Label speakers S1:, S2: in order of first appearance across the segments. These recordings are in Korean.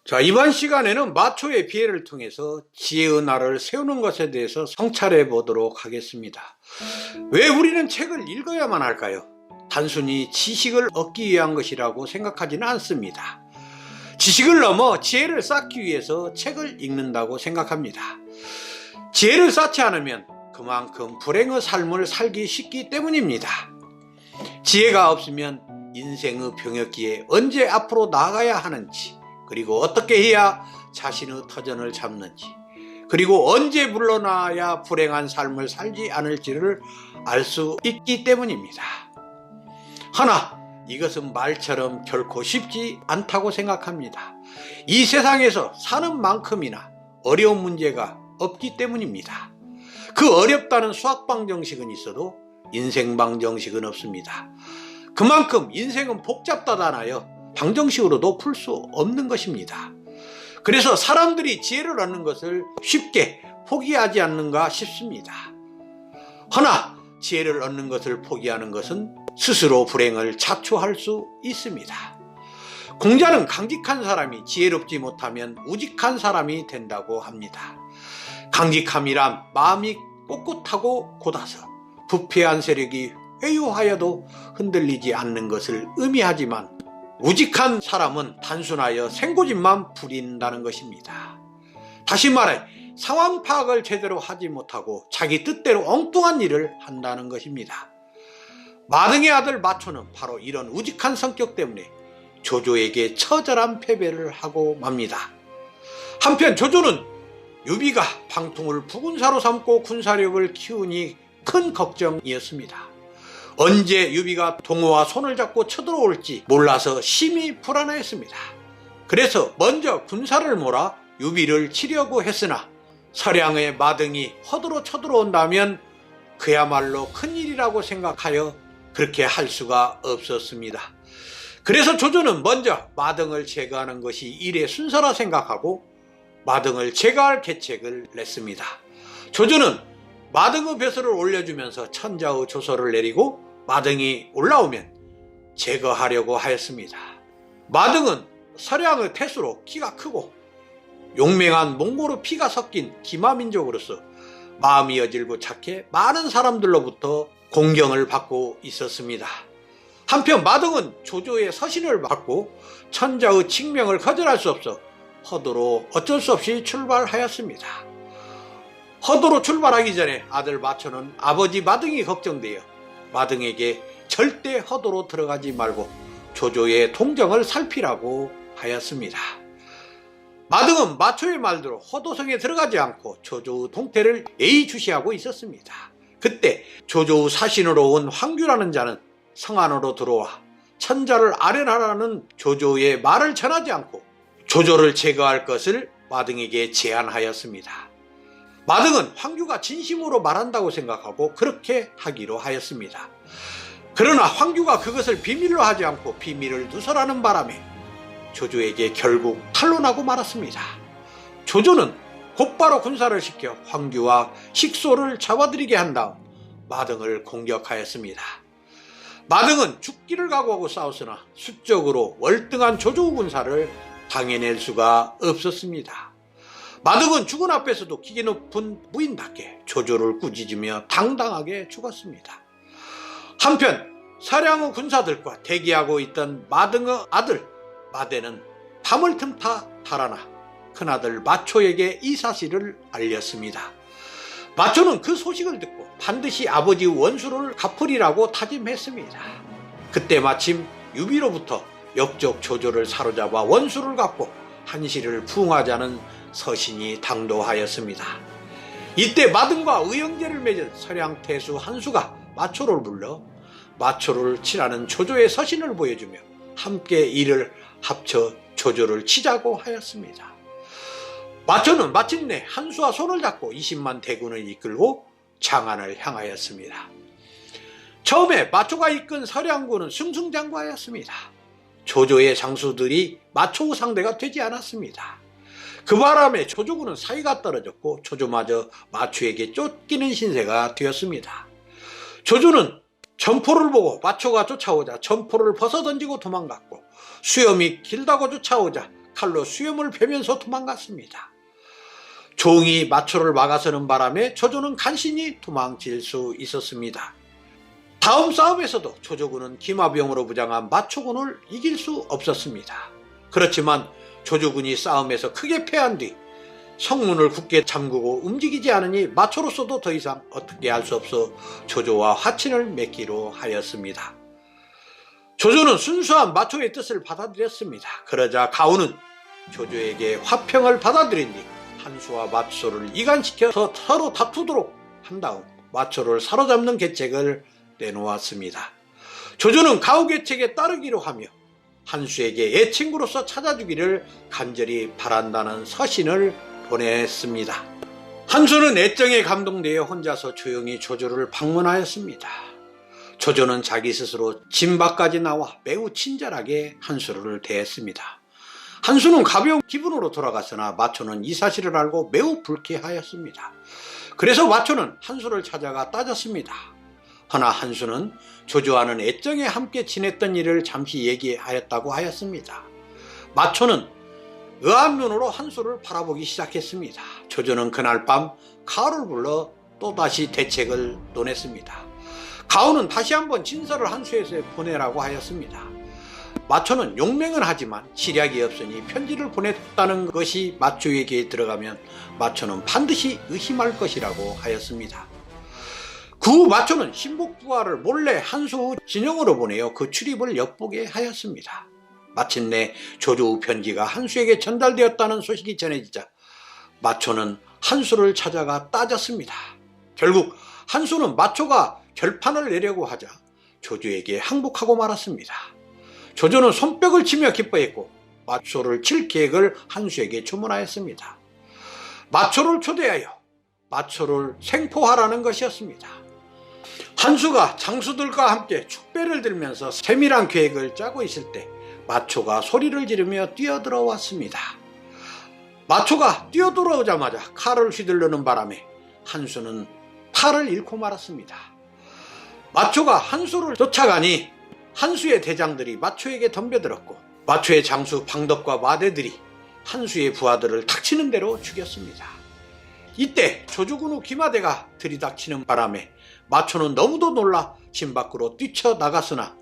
S1: 자, 이번 시간에는 마초의 비애를 통해서 지혜의 날을 세우는 것에 대해서 성찰해 보도록 하겠습니다. 왜 우리는 책을 읽어야만 할까요? 단순히 지식을 얻기 위한 것이라고 생각하지는 않습니다. 지식을 넘어 지혜를 쌓기 위해서 책을 읽는다고 생각합니다. 지혜를 쌓지 않으면 그만큼 불행의 삶을 살기 쉽기 때문입니다. 지혜가 없으면 인생의 병역기에 언제 앞으로 나아가야 하는지, 그리고 어떻게 해야 자신의 터전을 잡는지, 그리고 언제 물러나야 불행한 삶을 살지 않을지를 알 수 있기 때문입니다. 하나, 이것은 말처럼 결코 쉽지 않다고 생각합니다. 이 세상에서 사는 만큼이나 어려운 문제가 없기 때문입니다. 그 어렵다는 수학방 정식은 있어도 인생방 정식은 없습니다. 그만큼 인생은 복잡하다나요 방정식으로도 풀 수 없는 것입니다. 그래서 사람들이 지혜를 얻는 것을 쉽게 포기하지 않는가 싶습니다. 허나 지혜를 얻는 것을 포기하는 것은 스스로 불행을 자초할 수 있습니다. 공자는 강직한 사람이 지혜롭지 못하면 우직한 사람이 된다고 합니다. 강직함이란 마음이 꼿꼿하고 곧아서 부패한 세력이 회유하여도 흔들리지 않는 것을 의미하지만, 우직한 사람은 단순하여 생고집만 부린다는 것입니다. 다시 말해 상황 파악을 제대로 하지 못하고 자기 뜻대로 엉뚱한 일을 한다는 것입니다. 마등의 아들 마초는 바로 이런 우직한 성격 때문에 조조에게 처절한 패배를 하고 맙니다. 한편 조조는 유비가 방통을 부군사로 삼고 군사력을 키우니 큰 걱정이었습니다. 언제 유비가 동호와 손을 잡고 쳐들어올지 몰라서 심히 불안했습니다. 그래서 먼저 군사를 몰아 유비를 치려고 했으나 서량의 마등이 허드로 쳐들어온다면 그야말로 큰일이라고 생각하여 그렇게 할 수가 없었습니다. 그래서 조조는 먼저 마등을 제거하는 것이 일의 순서라 생각하고 마등을 제거할 계책을 냈습니다. 조조는 마등의 벼슬을 올려주면서 천자의 조서를 내리고 마등이 올라오면 제거하려고 하였습니다. 마등은 서량의 태수로 키가 크고 용맹한 몽골의 피가 섞인 기마민족으로서 마음이 여질고 착해 많은 사람들로부터 공경을 받고 있었습니다. 한편 마등은 조조의 서신을 받고 천자의 칙명을 거절할 수 없어 허도로 어쩔 수 없이 출발하였습니다. 허도로 출발하기 전에 아들 마초는 아버지 마등이 걱정되어 마등에게 절대 허도로 들어가지 말고 조조의 통정을 살피라고 하였습니다. 마등은 마초의 말대로 허도성에 들어가지 않고 조조의 동태를 예의주시하고 있었습니다. 그때 조조의 사신으로 온 황규라는 자는 성 안으로 들어와 천자를 아련하라는 조조의 말을 전하지 않고 조조를 제거할 것을 마등에게 제안하였습니다. 마등은 황규가 진심으로 말한다고 생각하고 그렇게 하기로 하였습니다. 그러나 황규가 그것을 비밀로 하지 않고 비밀을 누설하는 바람에 조조에게 결국 탄론하고 말았습니다. 조조는 곧바로 군사를 시켜 황규와 식소를 잡아들이게 한 다음 마등을 공격하였습니다. 마등은 죽기를 각오하고 싸웠으나 수적으로 월등한 조조 군사를 당해낼 수가 없었습니다. 마등은 죽은 앞에서도 기계 높은 무인답게 조조를 꾸짖으며 당당하게 죽었습니다. 한편 서량의 군사들과 대기하고 있던 마등의 아들 마대는 밤을 틈타 달아나 큰아들 마초에게 이 사실을 알렸습니다. 마초는 그 소식을 듣고 반드시 아버지의 원수를 갚으리라고 다짐했습니다. 그때 마침 유비로부터 역적 조조를 사로잡아 원수를 갚고 한시를 부응하자는 서신이 당도하였습니다. 이때 마등과 의형제를 맺은 서량 태수 한수가 마초를 불러 마초를 치라는 조조의 서신을 보여주며 함께 이를 합쳐 조조를 치자고 하였습니다. 마초는 마침내 한수와 손을 잡고 20만 대군을 이끌고 장안을 향하였습니다. 처음에 마초가 이끈 서량군은 승승장구하였습니다. 조조의 장수들이 마초의 상대가 되지 않았습니다. 그 바람에 조조군은 사이가 떨어졌고 조조마저 마초에게 쫓기는 신세가 되었습니다. 조조는 점포를 보고 마초가 쫓아오자 점포를 벗어던지고 도망갔고 수염이 길다고 쫓아오자 칼로 수염을 베면서 도망갔습니다. 종이 마초를 막아서는 바람에 조조는 간신히 도망칠 수 있었습니다. 다음 싸움에서도 조조군은 기마병으로 무장한 마초군을 이길 수 없었습니다. 그렇지만 조조군이 싸움에서 크게 패한 뒤 성문을 굳게 잠그고 움직이지 않으니 마초로서도 더 이상 어떻게 할 수 없어 조조와 화친을 맺기로 하였습니다. 조조는 순수한 마초의 뜻을 받아들였습니다. 그러자 가온은 조조에게 화평을 받아들인 뒤 한수와 마초를 이간시켜서 서로 다투도록 한 다음 마초를 사로잡는 계책을 내놓았습니다. 조조는 가오 계책에 따르기로 하며 한수에게 애친구로서 찾아주기를 간절히 바란다는 서신을 보냈습니다. 한수는 애정에 감동되어 혼자서 조용히 조조를 방문하였습니다. 조조는 자기 스스로 진 밖까지 나와 매우 친절하게 한수를 대했습니다. 한수는 가벼운 기분으로 돌아갔으나 마초는 이 사실을 알고 매우 불쾌하였습니다. 그래서 마초는 한수를 찾아가 따졌습니다. 허나 한수는 조조와는 애정에 함께 지냈던 일을 잠시 얘기하였다고 하였습니다. 마초는 의아한 눈으로 한수를 바라보기 시작했습니다. 조조는 그날 밤 가오를 불러 또다시 대책을 논했습니다. 가오는 다시 한번 진서를 한수에게 보내라고 하였습니다. 마초는 용맹은 하지만 지략이 없으니 편지를 보냈다는 것이 마초에게 들어가면 마초는 반드시 의심할 것이라고 하였습니다. 그 후 마초는 신복부하를 몰래 한수 진영으로 보내어 그 출입을 엿보게 하였습니다. 마침내 조조의 편지가 한수에게 전달되었다는 소식이 전해지자 마초는 한수를 찾아가 따졌습니다. 결국 한수는 마초가 결판을 내려고 하자 조조에게 항복하고 말았습니다. 조조는 손뼉을 치며 기뻐했고 마초를 칠 계획을 한수에게 주문하였습니다. 마초를 초대하여 마초를 생포하라는 것이었습니다. 한수가 장수들과 함께 축배를 들면서 세밀한 계획을 짜고 있을 때 마초가 소리를 지르며 뛰어들어왔습니다. 마초가 뛰어들어오자마자 칼을 휘두르는 바람에 한수는 팔을 잃고 말았습니다. 마초가 한수를 쫓아가니 한수의 대장들이 마초에게 덤벼들었고 마초의 장수 방덕과 마대들이 한수의 부하들을 닥치는 대로 죽였습니다. 이때 조조군의 기마대가 들이닥치는 바람에 마초는 너무도 놀라 진 밖으로 뛰쳐나갔으나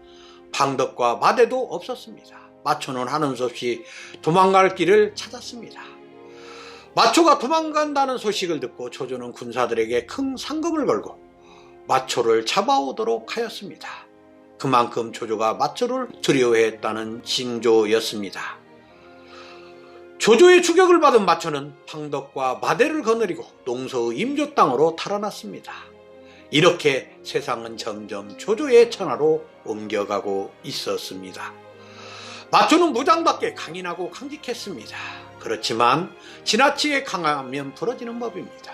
S1: 방덕과 마대도 없었습니다. 마초는 하는 수 없이 도망갈 길을 찾았습니다. 마초가 도망간다는 소식을 듣고 조조는 군사들에게 큰 상금을 걸고 마초를 잡아오도록 하였습니다. 그만큼 조조가 마초를 두려워했다는 징조였습니다. 조조의 추격을 받은 마초는 방덕과 마대를 거느리고 농서의 임조 땅으로 달아났습니다. 이렇게 세상은 점점 조조의 천하로 옮겨가고 있었습니다. 마초는 무장밖에 강인하고 강직했습니다. 그렇지만 지나치게 강하면 부러지는 법입니다.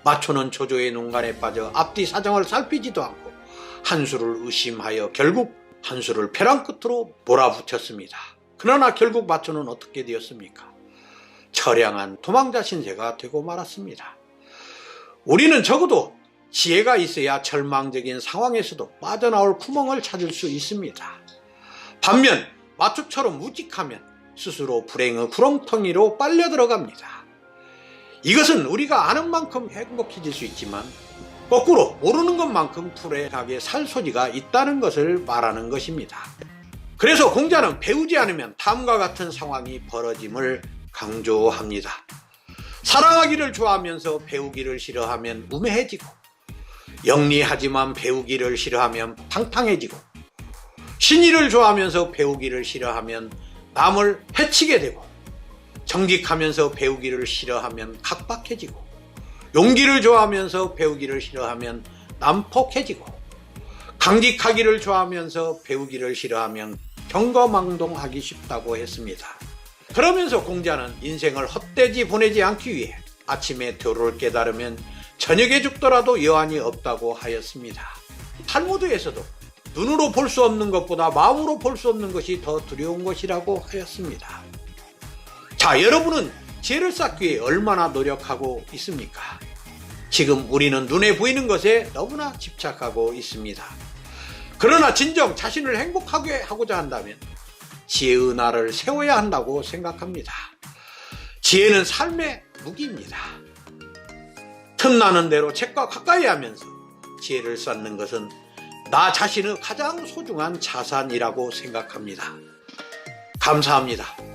S1: 마초는 조조의 농간에 빠져 앞뒤 사정을 살피지도 않고 한수를 의심하여 결국 한수를 벼랑 끝으로 몰아붙였습니다. 그러나 결국 마초는 어떻게 되었습니까? 처량한 도망자 신세가 되고 말았습니다. 우리는 적어도 지혜가 있어야 절망적인 상황에서도 빠져나올 구멍을 찾을 수 있습니다. 반면 마초처럼 무직하면 스스로 불행의 구렁텅이로 빨려 들어갑니다. 이것은 우리가 아는 만큼 행복해질 수 있지만 거꾸로 모르는 것만큼 불행하게 살 소지가 있다는 것을 말하는 것입니다. 그래서 공자는 배우지 않으면 다음과 같은 상황이 벌어짐을 강조합니다. 사랑하기를 좋아하면서 배우기를 싫어하면 우매해지고 영리하지만 배우기를 싫어하면 탕탕해지고 신의를 좋아하면서 배우기를 싫어하면 남을 해치게 되고 정직하면서 배우기를 싫어하면 각박해지고 용기를 좋아하면서 배우기를 싫어하면 난폭해지고 강직하기를 좋아하면서 배우기를 싫어하면 경거망동하기 쉽다고 했습니다. 그러면서 공자는 인생을 헛되이 보내지 않기 위해 아침에 도를 깨달으면 저녁에 죽더라도 여한이 없다고 하였습니다. 탈무드에서도 눈으로 볼 수 없는 것보다 마음으로 볼 수 없는 것이 더 두려운 것이라고 하였습니다. 자, 여러분은 지혜를 쌓기 위해 얼마나 노력하고 있습니까? 지금 우리는 눈에 보이는 것에 너무나 집착하고 있습니다. 그러나 진정 자신을 행복하게 하고자 한다면 지혜의 날을 세워야 한다고 생각합니다. 지혜는 삶의 무기입니다. 틈나는 대로 책과 가까이 하면서 지혜를 쌓는 것은 나 자신의 가장 소중한 자산이라고 생각합니다. 감사합니다.